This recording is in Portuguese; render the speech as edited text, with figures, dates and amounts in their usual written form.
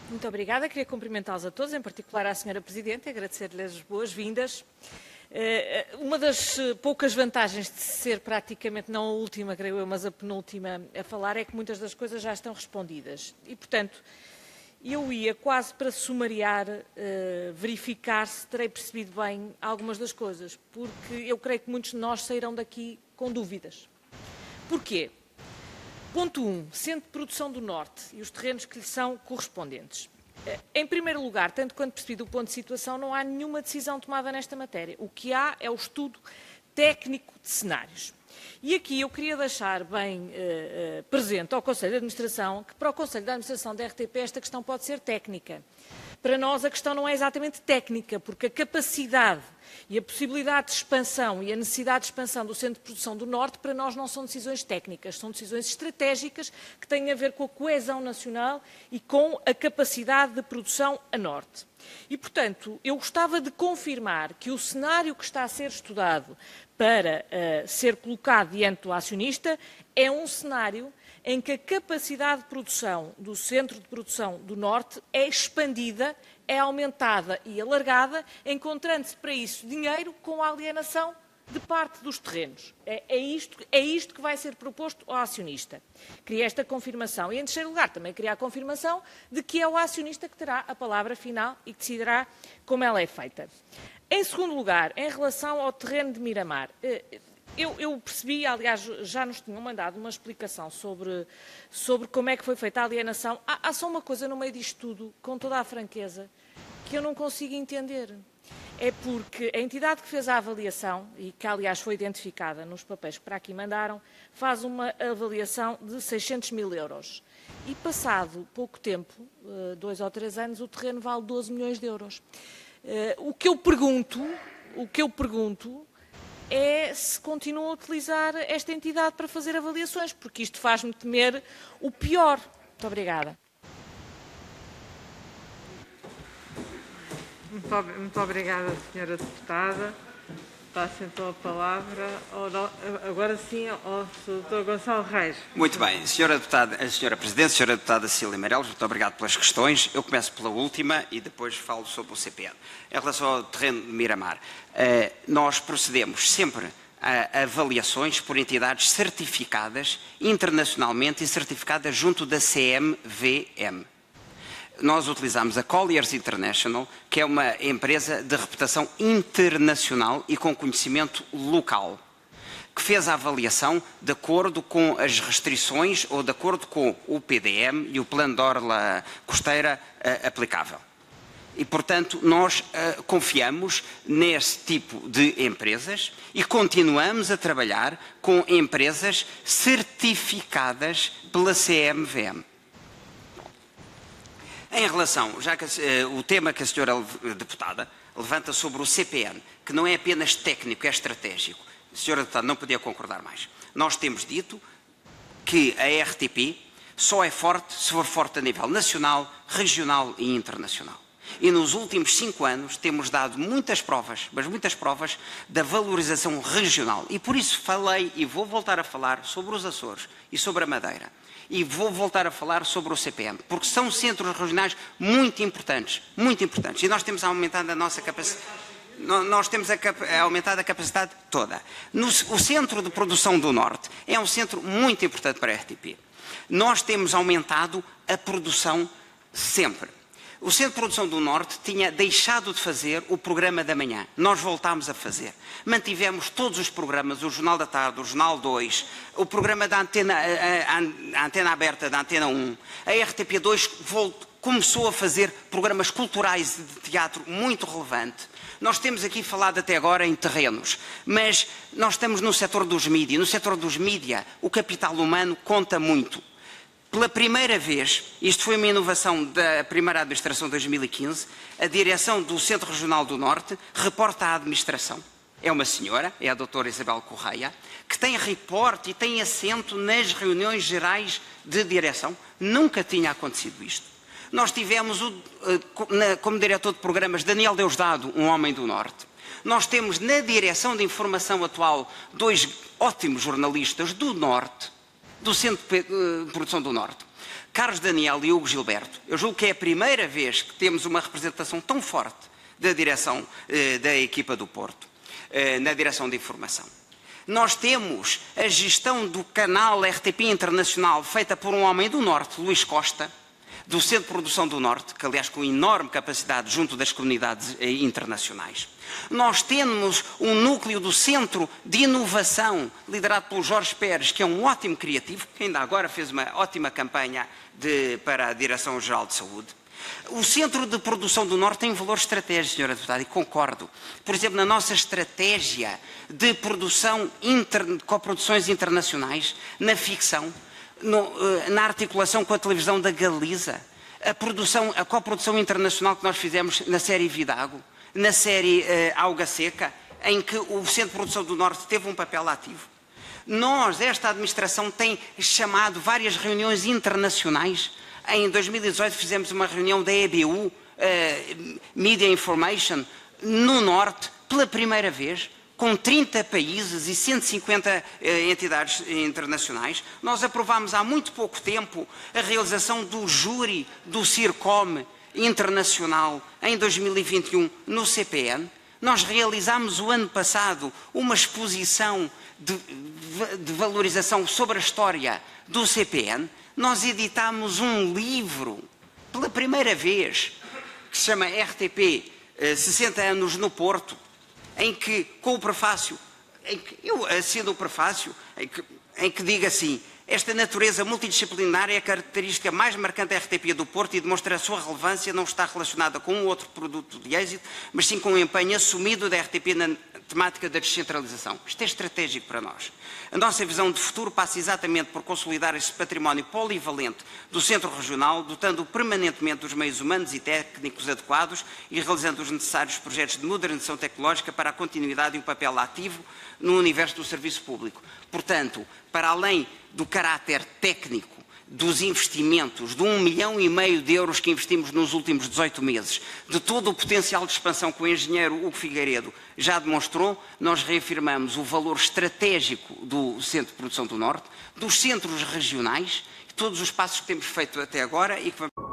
Muito obrigada. Queria cumprimentá-los a todos, em particular à Sra. Presidente, e agradecer-lhe as boas-vindas. Uma das poucas vantagens de ser praticamente, não a última, creio eu, mas a penúltima a falar, é que muitas das coisas já estão respondidas. E, portanto, eu ia quase para sumariar, verificar se terei percebido bem algumas das coisas, porque eu creio que muitos de nós sairão daqui com dúvidas. Porquê? Ponto 1. Centro de Produção do Norte e os terrenos que lhe são correspondentes. Em primeiro lugar, tanto quanto percebi do ponto de situação, não há nenhuma decisão tomada nesta matéria. O que há é o estudo técnico de cenários. E aqui eu queria deixar bem presente ao Conselho de Administração que para o Conselho de Administração da RTP esta questão pode ser técnica. Para nós a questão não é exatamente técnica, porque a capacidade e a possibilidade de expansão e a necessidade de expansão do Centro de Produção do Norte para nós não são decisões técnicas, são decisões estratégicas que têm a ver com a coesão nacional e com a capacidade de produção a norte. E, portanto, eu gostava de confirmar que o cenário que está a ser estudado para ser colocado diante do acionista é um cenário em que a capacidade de produção do Centro de Produção do Norte é expandida, é aumentada e alargada, encontrando-se para isso dinheiro com a alienação de parte dos terrenos. É isto que vai ser proposto ao acionista. Queria esta confirmação. E, em terceiro lugar, também queria a confirmação de que é o acionista que terá a palavra final e que decidirá como ela é feita. Em segundo lugar, em relação ao terreno de Miramar, eu percebi, aliás, já nos tinham mandado uma explicação sobre como é que foi feita a alienação. Há só uma coisa no meio disto tudo, com toda a franqueza, que eu não consigo entender. É porque a entidade que fez a avaliação, e que aliás foi identificada nos papéis que para aqui mandaram, faz uma avaliação de 600 mil euros. E passado pouco tempo, 2 ou 3 anos, o terreno vale 12 milhões de euros. O que eu pergunto é se continuam a utilizar esta entidade para fazer avaliações, porque isto faz-me temer o pior. Muito obrigada. Muito obrigada, Sra. Deputada. Passo então a palavra agora sim ao Dr. Gonçalo Reis. Muito bem, a Sra. Presidente, Sra. Deputada Cília Meireles, muito obrigado pelas questões. Eu começo pela última e depois falo sobre o CPN. Em relação ao terreno de Miramar, nós procedemos sempre a avaliações por entidades certificadas internacionalmente e certificadas junto da CMVM. Nós utilizamos a Colliers International, que é uma empresa de reputação internacional e com conhecimento local, que fez a avaliação de acordo com as restrições ou de acordo com o PDM e o Plano de Orla Costeira aplicável. E, portanto, nós confiamos nesse tipo de empresas e continuamos a trabalhar com empresas certificadas pela CMVM. Em relação, já que o tema que a Sra. Deputada levanta sobre o CPN, que não é apenas técnico, é estratégico, a Sra. Deputada não podia concordar mais. Nós temos dito que a RTP só é forte se for forte a nível nacional, regional e internacional. E nos últimos 5 anos temos dado muitas provas, mas muitas provas da valorização regional. E por isso falei e vou voltar a falar sobre os Açores e sobre a Madeira. E vou voltar a falar sobre o CPN, porque são centros regionais muito importantes, muito importantes. E nós temos aumentado a nossa capacidade, nós temos aumentado a capacidade toda. O Centro de Produção do Norte é um centro muito importante para a RTP. Nós temos aumentado a produção sempre. O Centro de Produção do Norte tinha deixado de fazer o programa da manhã. Nós voltámos a fazer. Mantivemos todos os programas, o Jornal da Tarde, o Jornal 2, o programa da a antena aberta da Antena 1. A RTP2 começou a fazer programas culturais de teatro muito relevante. Nós temos aqui falado até agora em terrenos, mas nós estamos no setor dos mídias. No setor dos mídias, o capital humano conta muito. Pela primeira vez, isto foi uma inovação da primeira administração de 2015, a direção do Centro Regional do Norte reporta à administração. É uma senhora, é a doutora Isabel Correia, que tem reporte e tem assento nas reuniões gerais de direção. Nunca tinha acontecido isto. Nós tivemos, como diretor de programas, Daniel Deusdado, um homem do Norte. Nós temos na direção de informação atual 2 ótimos jornalistas do Norte, do Centro de Produção do Norte, Carlos Daniel e Hugo Gilberto, eu julgo que é a primeira vez que temos uma representação tão forte da direção da equipa do Porto, na direção de informação. Nós temos a gestão do canal RTP Internacional feita por um homem do Norte, Luís Costa, do Centro de Produção do Norte, que aliás com enorme capacidade junto das comunidades internacionais. Nós temos um núcleo do Centro de Inovação, liderado pelo Jorge Pérez, que é um ótimo criativo, que ainda agora fez uma ótima campanha para a Direção-Geral de Saúde. O Centro de Produção do Norte tem um valor estratégico, Sra. Deputada, e concordo. Por exemplo, na nossa estratégia de produção, coproduções internacionais, na ficção, na articulação com a televisão da Galiza, a coprodução internacional que nós fizemos na série Vidago, na série Auga Seca, em que o Centro de Produção do Norte teve um papel ativo. Esta administração tem chamado várias reuniões internacionais. Em 2018 fizemos uma reunião da EBU, Media Information, no Norte, pela primeira vez, com 30 países e 150 entidades internacionais. Nós aprovámos há muito pouco tempo a realização do júri do CIRCOM internacional em 2021 no CPN. Nós realizámos o ano passado uma exposição de valorização sobre a história do CPN. Nós editámos um livro, pela primeira vez, que se chama RTP 60 anos no Porto, em que, com o prefácio, eu assino o prefácio, em que diga assim: esta natureza multidisciplinar é a característica mais marcante da RTP do Porto e demonstra a sua relevância, não está relacionada com um outro produto de êxito, mas sim com um empenho assumido da RTP na temática da descentralização. Isto é estratégico para nós. A nossa visão de futuro passa exatamente por consolidar este património polivalente do Centro Regional, dotando-o permanentemente dos meios humanos e técnicos adequados e realizando os necessários projetos de modernização tecnológica para a continuidade e o papel ativo no universo do serviço público. Portanto, para além do caráter técnico dos investimentos, de 1,5 milhão de euros que investimos nos últimos 18 meses, de todo o potencial de expansão que o engenheiro Hugo Figueiredo já demonstrou, nós reafirmamos o valor estratégico do Centro de Produção do Norte, dos centros regionais, todos os passos que temos feito até agora e que vamos...